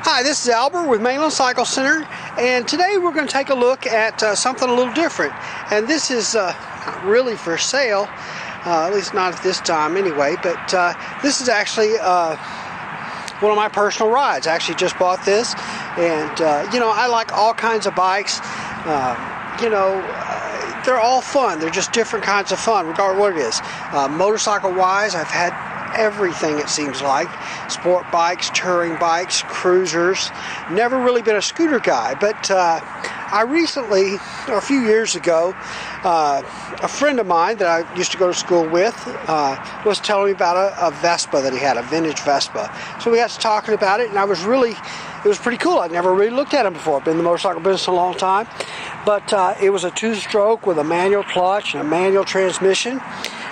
Hi, this is Albert with Mainland Cycle Center, and today we're going to take a look at something a little different. And this is not really for sale, at least not at this time anyway, but this is actually one of my personal rides. I actually just bought this, and you know, I like all kinds of bikes. You know, they're all fun. They're just different kinds of fun, regardless of what it is. Motorcycle-wise, I've had everything, it seems like. Sport bikes, touring bikes, cruisers. Never really been a scooter guy, but I recently, a few years ago, a friend of mine that I used to go to school with was telling me about a Vespa that he had, a vintage Vespa. So we got to talking about it, and it was pretty cool. I'd never really looked at him before. I've been in the motorcycle business a long time. But it was a two-stroke with a manual clutch and a manual transmission.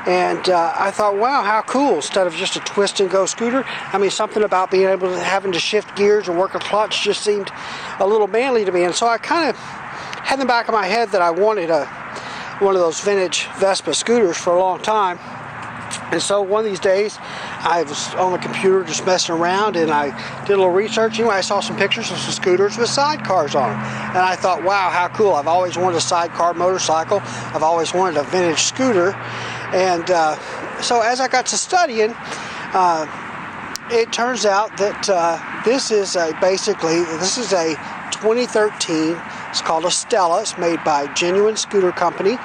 And I thought, wow, how cool, instead of just a twist-and-go scooter. I mean, something about being able to, having to shift gears and work a clutch just seemed a little manly to me. And so I kind of had in the back of my head that I wanted one of those vintage Vespa scooters for a long time. And so one of these days, I was on the computer just messing around, and I did a little research. Anyway, I saw some pictures of some scooters with sidecars on them. And I thought, wow, how cool. I've always wanted a sidecar motorcycle. I've always wanted a vintage scooter. And so as I got to studying, it turns out that this is a 2013. It's called a Stella. It's made by Genuine Scooter Company.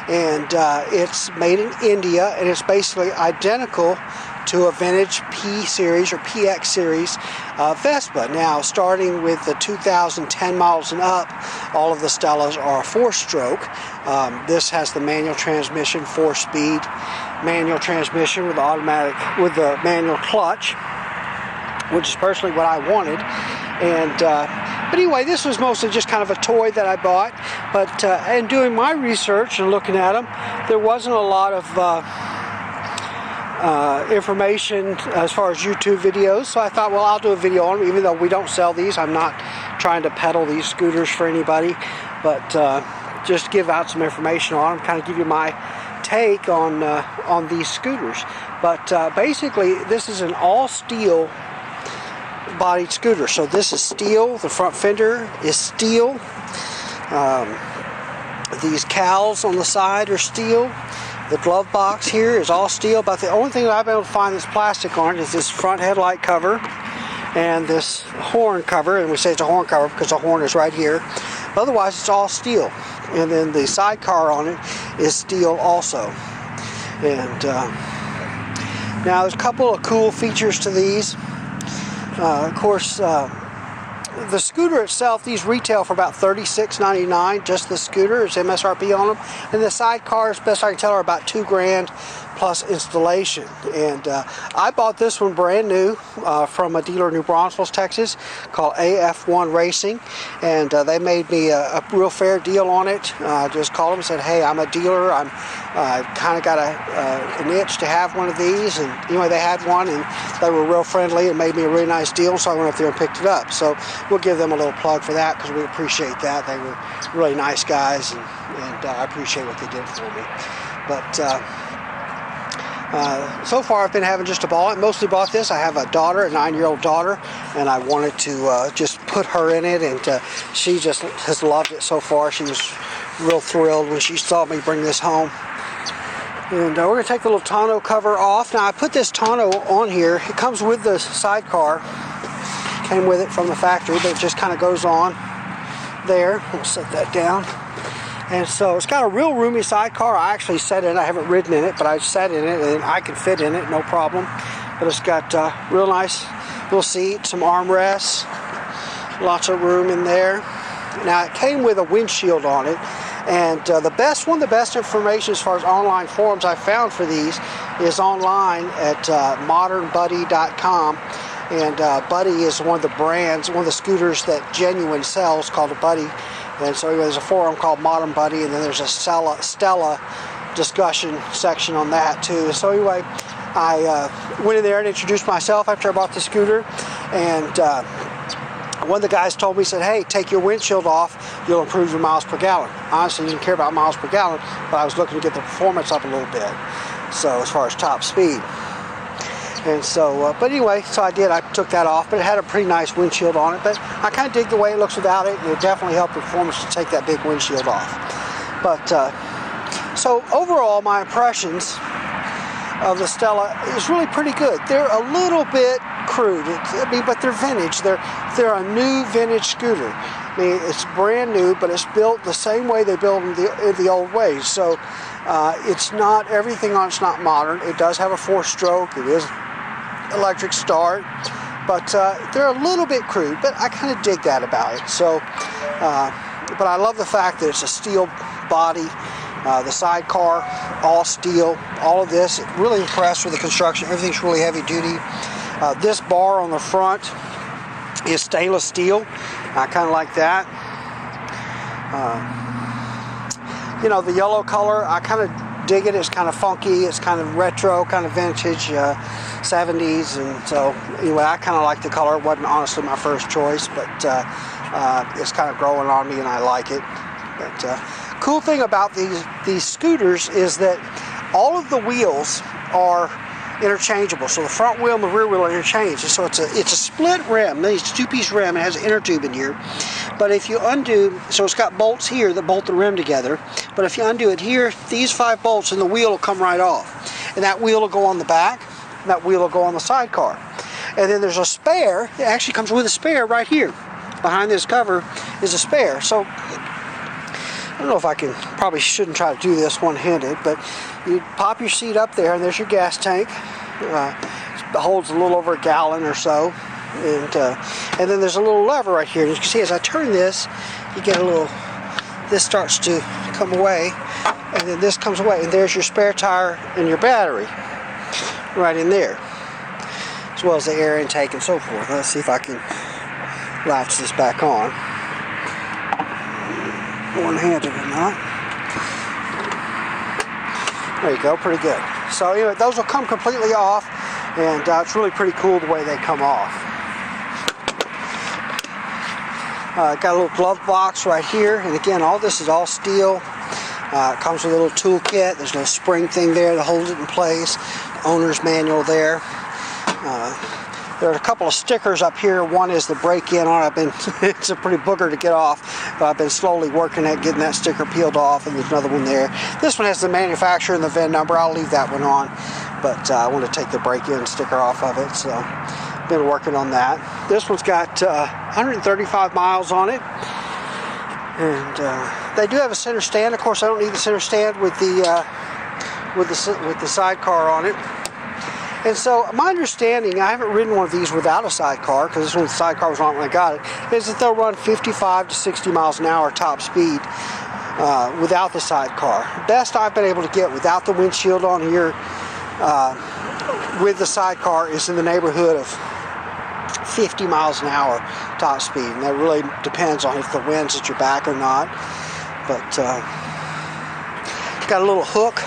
And it's made in India, and it's basically identical to a vintage P series or PX series Vespa. Now, starting with the 2010 models and up, all of the Stellas are 4-stroke. This has the manual transmission, 4-speed manual transmission with the manual clutch, which is personally what I wanted. And but anyway, this was mostly just kind of a toy that I bought. But in doing my research and looking at them, there wasn't a lot of information as far as YouTube videos. So I thought, well, I'll do a video on them, even though we don't sell these. I'm not trying to peddle these scooters for anybody, but just give out some information on them, kind of give you my take on these scooters. But basically, this is an all-steel bodied scooter. So this is steel. The front fender is steel. These cowls on the side are steel. The glove box here is all steel, but the only thing that I've been able to find that's plastic on it is this front headlight cover and this horn cover. And we say it's a horn cover because the horn is right here. But otherwise, it's all steel. And then the sidecar on it is steel also. And now there's a couple of cool features to these. Of course, the scooter itself, these retail for about $36.99. Just the scooter is MSRP on them, and the sidecars, best I can tell, are about $2,000 plus installation. And I bought this one brand new from a dealer in New Braunfels, Texas, called AF1 Racing, and they made me a real fair deal on it. I just called them and said, hey, I'm a dealer. I kind of got an itch to have one of these, and anyway, they had one, and they were real friendly and made me a really nice deal, so I went up there and picked it up. So we'll give them a little plug for that, because we appreciate that. They were really nice guys, and I appreciate what they did for me. But so far I've been having just a ball. I mostly bought this. I have a daughter, a 9-year-old daughter, and I wanted to just put her in it, and she just has loved it so far. She was real thrilled when she saw me bring this home. And we're going to take the little tonneau cover off. Now, I put this tonneau on here. It comes with the sidecar. Came with it from the factory, but it just kind of goes on there. We'll set that down. And so it's got a real roomy sidecar. I actually sat in it. I haven't ridden in it, but I sat in it, and I can fit in it, no problem. But it's got real nice little seat, some armrests, lots of room in there. Now, it came with a windshield on it. And the best information as far as online forums I found for these is online at modernbuddy.com. And Buddy is one of the brands, one of the scooters that Genuine sells, called a Buddy. And so anyway, there's a forum called Modern Buddy, and then there's a Stella discussion section on that too. So anyway, I went in there and introduced myself after I bought the scooter, and one of the guys told me, he said, hey, take your windshield off, you'll improve your miles per gallon. Honestly, I didn't care about miles per gallon, but I was looking to get the performance up a little bit, so as far as top speed. And so, but anyway, so I took that off, but it had a pretty nice windshield on it. But I kind of dig the way it looks without it, and it definitely helped the performance to take that big windshield off. But, so overall, my impressions of the Stella is really pretty good. They're a little bit crude, but they're vintage. They're a new vintage scooter. I mean, it's brand new, but it's built the same way they built them the old ways. So it's not, everything on it's not modern. It does have a 4-stroke. It is electric start, but they're a little bit crude, but I kind of dig that about it. So, but I love the fact that it's a steel body. The sidecar, all steel, all of this. Really impressed with the construction. Everything's really heavy duty. This bar on the front is stainless steel. I kind of like that. You know, the yellow color, I kind of dig it. It's kind of funky. It's kind of retro, kind of vintage, 70s. And so, anyway, I kind of like the color. It wasn't honestly my first choice, but it's kind of growing on me, and I like it. But cool thing about these scooters is that all of the wheels are interchangeable. So the front wheel and the rear wheel are interchanged. And so it's a split rim. It's a 2-piece rim. It has an inner tube in here. But if you undo, so it's got bolts here that bolt the rim together. But if you undo it here, these 5 bolts and the wheel will come right off. And that wheel will go on the back. And that wheel will go on the sidecar. And then there's a spare. It actually comes with a spare right here. Behind this cover is a spare. So I don't know if I can, probably shouldn't try to do this one-handed, but you pop your seat up there, and there's your gas tank. It holds a little over a gallon or so. And then there's a little lever right here. And you can see as I turn this, you get a little, this starts to come away, and then this comes away. And there's your spare tire and your battery right in there, as well as the air intake and so forth. Let's see if I can latch this back on. One-handed or not. There you go, pretty good. So anyway, those will come completely off, and it's really pretty cool the way they come off. Got a little glove box right here, and again, all this is all steel. It comes with a little toolkit. There's a little spring thing there that holds it in place. Owner's manual there. There are a couple of stickers up here. One is the break-in on it. It's a pretty booger to get off, but I've been slowly working at getting that sticker peeled off, and there's another one there. This one has the manufacturer and the VIN number. I'll leave that one on, but I want to take the break-in sticker off of it, so I've been working on that. This one's got 135 miles on it, and they do have a center stand. Of course, I don't need the center stand with the sidecar on it. And so my understanding, I haven't ridden one of these without a sidecar, because this one with the sidecar was on when I got it, is that they'll run 55 to 60 miles an hour top speed without the sidecar. Best I've been able to get without the windshield on here with the sidecar is in the neighborhood of 50 miles an hour top speed. And that really depends on if the wind's at your back or not. But got a little hook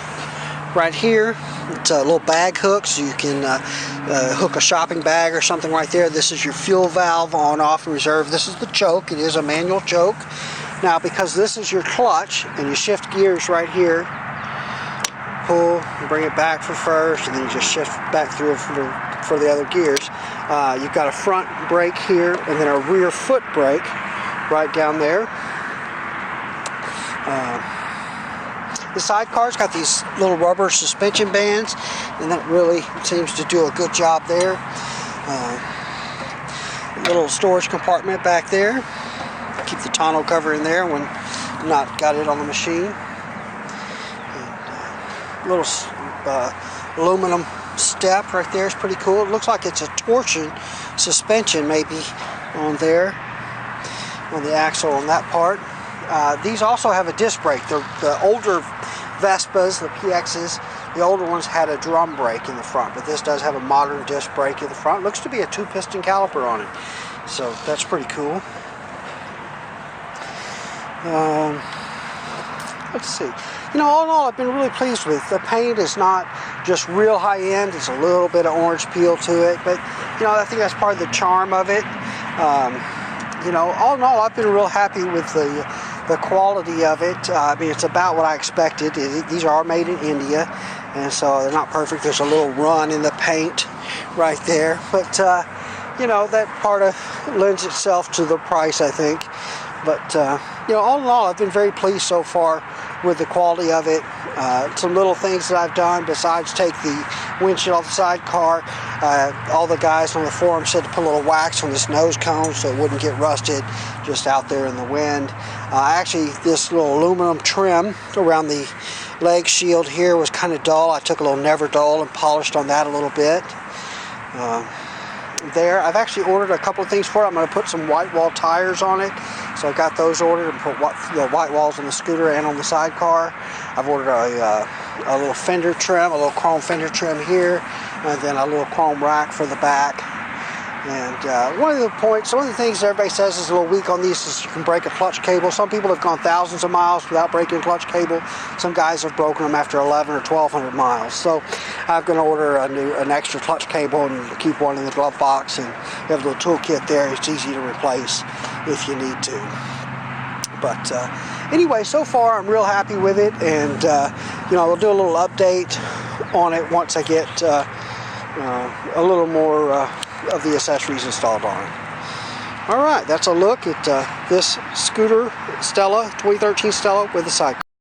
right here. It's a little bag hook, so you can hook a shopping bag or something right there. This is your fuel valve, on, off, and reserve. This is the choke. It is a manual choke. Now, because this is your clutch, and you shift gears right here, pull, and bring it back for first, and then you just shift back through for the other gears. You've got a front brake here, and then a rear foot brake right down there. The sidecar's got these little rubber suspension bands, and that really seems to do a good job there. Little storage compartment back there. Keep the tonneau cover in there when not got it on the machine. And, little aluminum step right there is pretty cool. It looks like it's a torsion suspension maybe on there, on the axle on that part. These also have a disc brake. The older Vespas, the PXs, the older ones had a drum brake in the front, but this does have a modern disc brake in the front. Looks to be a 2-piston caliper on it, so that's pretty cool. Let's see. You know, all in all, I've been really pleased with. The paint is not just real high-end. It's a little bit of orange peel to it, but, you know, I think that's part of the charm of it. You know, all in all, I've been real happy with the quality of it. I mean, it's about what I expected. These are made in India, and so they're not perfect. There's a little run in the paint right there. But you know, that part of lends itself to the price, I think. But you know, all in all, I've been very pleased so far with the quality of it. Some little things that I've done besides take the windshield off the sidecar. All the guys on the forum said to put a little wax on this nose cone so it wouldn't get rusted just out there in the wind. Actually, this little aluminum trim around the leg shield here was kind of dull. I took a little Never Dull and polished on that a little bit. There, I've actually ordered a couple of things for it. I'm going to put some white wall tires on it, so I got those ordered and put the white walls on the scooter and on the sidecar. I've ordered a little fender trim, a little chrome fender trim here, and then a little chrome rack for the back. And one of the things everybody says is a little weak on these is you can break a clutch cable. Some people have gone thousands of miles without breaking a clutch cable. Some guys have broken them after 11 or 1,200 miles. So I'm going to order an extra clutch cable and keep one in the glove box. And you have a little toolkit there. It's easy to replace if you need to. But anyway, so far I'm real happy with it. And you know, I'll do a little update on it once I get a little more of the accessories installed on it. Alright, that's a look at this scooter Stella, 2013 Stella with the Sidecar.